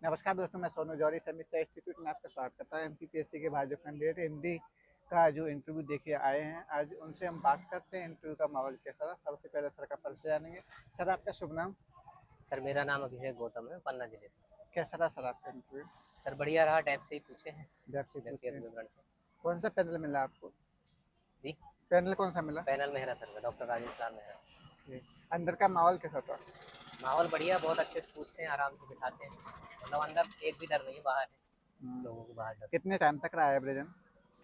नमस्कार दोस्तों, मैं सोनू जौहरी समीक्षा इंस्टीट्यूट में आपका स्वागत करता हूँ। एमपीपीएससी के बाद जो कैंडिडेट हिंदी का जो इंटरव्यू देके आए हैं, आज उनसे हम बात करते हैं इंटरव्यू का माहौल कैसा रहा। सबसे पहले सर का परिचय जानेंगे। सर, आपका शुभ नाम? सर मेरा नाम अभिषेक गौतम है, पन्ना जिले से। कैसा रहा सर आपका इंटरव्यू? सर बढ़िया रहा, टैब से ही पूछे हैं जब से व्यक्तिगत पूछे, विवरण से। कौन सा पैनल मिला आपको? जी, पैनल कौन सा मिला? पैनल मेहरा सर का, डॉक्टर राजेश लाल मेहरा। ओके। अंदर का माहौल कैसा था? माहौल बढ़िया, बहुत अच्छे से पूछते हैं, आराम से बिठाते हैं, मतलब अंदर एक भी डर नहीं है, बाहर है लोगों को बाहर डर। कितने टाइम तक रहा एवरेजन?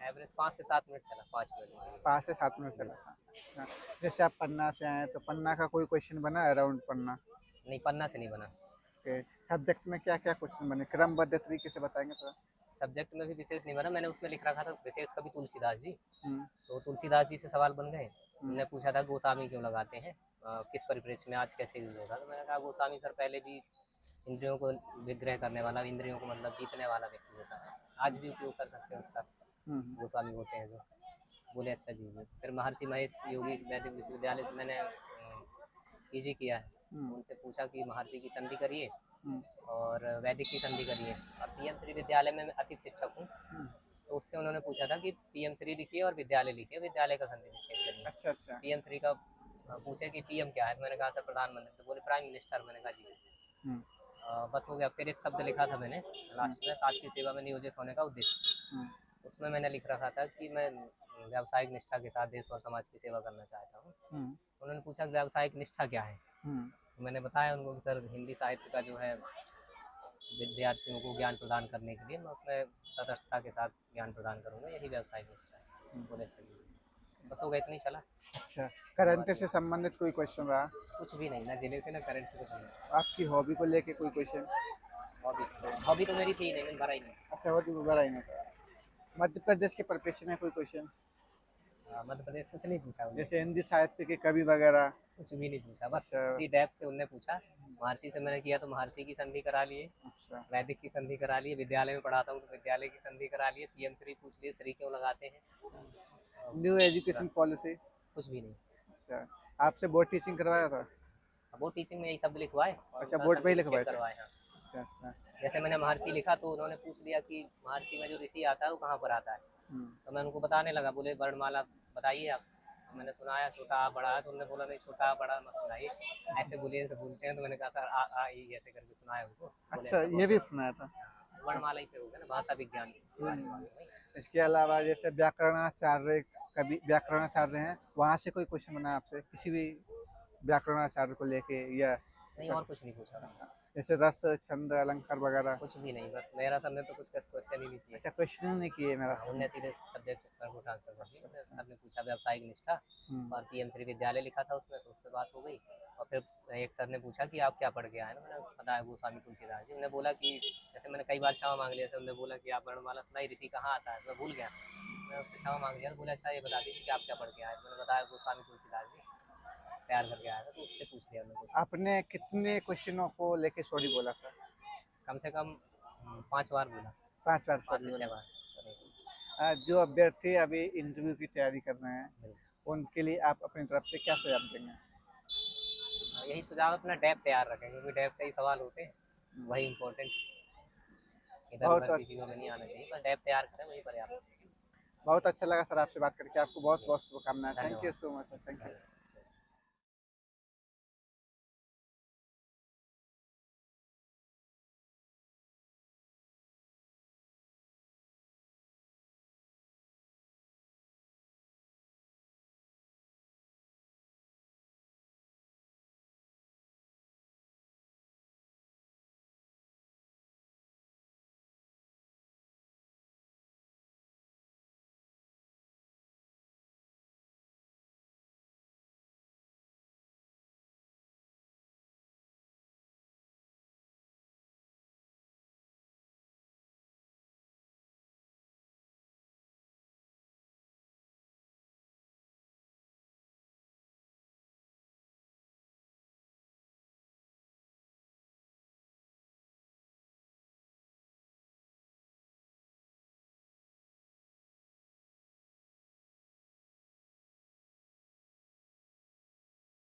एवरेज 5 से 7 मिनट चला, 5 मिनट। 5 से 7 मिनट चला था। अच्छा, जैसे आप पन्ना से आए तो पन्ना का कोई क्वेश्चन बना है? अराउंड पन्ना? नहीं, पन्ना से नहीं बना। ओके। सब्जेक्ट में क्या क्या क्वेश्चन बने, क्रमबद्ध तरीके से बताएंगे थोड़ा? सब्जेक्ट में भी विशेष नहीं बना, मैंने उसमें लिख रखा था विशेष कवि तुलसीदास जी। हम्म। तो तुलसीदास जी से सवाल बन गए। हम्म। उनने पूछा था गोस्वामी क्यों लगाते हैं, किस परिप्रेक्ष्य में, आज कैसे यूज होगा। तो मैंने कहा गोस्वामी सर पहले भी इंद्रियों को विग्रह करने वाला, इंद्रियों को मतलब जीतने वाला व्यक्ति होता है, आज भी उपयोग कर सकते हैं उसका, हम्म। गोस्वामी होते हैं जो। बोले अच्छा जी। फिर महर्षि महेश योगी वैदिक विश्वविद्यालय से मैंने पीजी किया है। हम्म। तो उनसे पूछा कि महर्षि की संधि करिए हम्म। और वैदिक की संधि करिए। और पीएम श्री विद्यालय में मैं अतिथि शिक्षक हूँ। हम्म। तो उससे उन्होंने पूछा था कि पीएम श्री लिखिए और विद्यालय लिखिए, विद्यालय का संधि निषेध करिए। अच्छा अच्छा। पीएम श्री का पूछे कि पीएम क्या है, तो मैंने कहा सर प्रधानमंत्री। तो बोले प्राइम मिनिस्टर। मैंने कहा जी। हम्म। बस हो गया। फिर एक शब्द लिखा था मैंने हम्म। लास्ट में, समाज की सेवा में नियोजित होने का उद्देश्य। हम्म। उसमें मैंने लिख रखा था कि मैं व्यावसायिक निष्ठा के साथ देश और समाज की सेवा करना चाहता हूँ। हम्म। उन्होंने पूछा व्यावसायिक निष्ठा क्या है। हम्म। तो मैंने बताया उनको कि सर हिंदी साहित्य का जो है विद्यार्थियों को ज्ञान प्रदान करने के लिए मैं उसमें तटस्थता के साथ ज्ञान प्रदान करूँगा, यही व्यवसायिक निष्ठा है। हम्म। बोले सही। बस हो गया, इतना ही चला। अच्छा, करंट से संबंधित कोई क्वेश्चन रहा? कुछ भी नहीं, ना जिले से ना करंट से, कुछ नहीं। आपकी हॉबी को लेके कोई क्वेश्चन? हॉबी तो मेरी थी नहीं, मैंने भरा ही नहीं। अच्छा, हॉबी दोबारा ही नहीं था। मध्य प्रदेश के परिप्रेक्ष्य में कोई क्वेश्चन? मध्य प्रदेश कुछ नहीं पूछा उन्होंने। जैसे हिंदी साहित्य के कवि वगैरह? कुछ भी नहीं पूछा, बस अच्छा। उसी डैप से उनने पूछा। महर्षि से मैंने किया तो महर्षि की संधि करा लिए, अच्छा। वैदिक की संधि करा लिए, विद्यालय में पढ़ाता हूँ तो विद्यालय की संधि करा लिए, पीएम श्री पूछ लिए, श्री क्यों लगाते हैं। न्यू पूरा एजुकेशन पॉलिसी? कुछ भी नहीं। अच्छा, आपसे बोर्ड टीचिंग करवाया था? अब वो टीचिंग में यही शब्द लिखवाए और अच्छा, उनका बोर्ड पे ही संधि लिखवाए विच्छेद थे? करवाए। हाँ, अच्छा अच्छा। जैसे मैंने महर्षि लिखा तो उन्होंने पूछ लिया कि महर्षि में जो ऋषि आता है वो कहाँ पर आता है। हम्म। तो मैं उनको बताने लगा, बोले वर्णमाला बताइए आप। तो मैंने सुनाया छोटा आ बड़ा है, तो उन्होंने बोला नहीं छोटा आ बड़ा मत सुनाइए, ऐसे बोलिए तो बोलते हैं। तो मैंने कहा सर आ आ ई ऐसे करके सुनाया उनको। बोले अच्छा, अच्छा ये बहुत भी बहुत। सुनाया था? हाँ, अच्छा। वर्णमाला ही पे हो गया ना, भाषा विज्ञान पढ़ाने हम्म। वाले वही। इसके अलावा जैसे व्याकरणाचार्य, कभी व्याकरणाचार्य हैं, वहाँ से कोई क्वेश्चन बना आपसे किसी भी व्याकरणाचार्य को लेके, या नहीं, ऐसा? और कुछ नहीं पूछा था। जैसे रस, छंद, अलंकार वगैरह? कुछ भी नहीं, बस मेरा सर ने तो कुछ क्वेश्चन ही नहीं किए। अच्छा, क्वेश्चन नहीं किए मेरा हाँ, सर उनने ने? सीधे सब्जेक्ट सर को ट्रांसफर कर दिया। अच्छा उन्होंने अच्छा। सर ने पूछा व्यावसायिक निष्ठा हम्म। और पीएम श्री विद्यालय लिखा था उसमें, तो उस पर बात हो गई। और फिर एक सर ने पूछा कि आप क्या पढ़ के आए ना, मैंने बताया गोस्वामी तुलसीदास जी। उन्होंने बोला कि जैसे मैंने कई बार क्षमा मांग लिया था, उन्होंने बोला कि आप वर्णमाला सुनाई, ऋषि कहाँ आता है, तो मैं भूल गया। मैं उससे क्षमा मांग लिया तो बोला अच्छा ये बता दीजिए कि आप क्या पढ़ के आए। तो मैंने बताया गोस्वामी तुलसीदास जी तैयार करके आया था, तो उससे पूछ लिया उन्होंने क्वेश्चन। आपने कितने क्वेश्चनों को लेके सॉरी बोला था? कम से कम 5 बार बोला। 5 बार 5 सॉरी से बोला? 6 बार। जो अभ्यर्थी अभी इंटरव्यू की तैयारी कर रहे हैं, बिल्कुल। उनके लिए आप अपनी तरफ से क्या सुझाव देंगे? यही सुझाव, अपना डैप तैयार रखें, क्योंकि डैप से ही सवाल होते हैं, हम्म। वही इंपॉर्टेंट। इधर बहुत उधर की चीज़ों में नहीं आना चाहिए, बस डैप तैयार करें, वही पर्याप्त है। बहुत अच्छा लगा सर आपसे बात करके। आपको बहुत बहुत शुभकामनाएं। थैंक यू धन्यवाद। So much sir, thank you. धन्यवाद।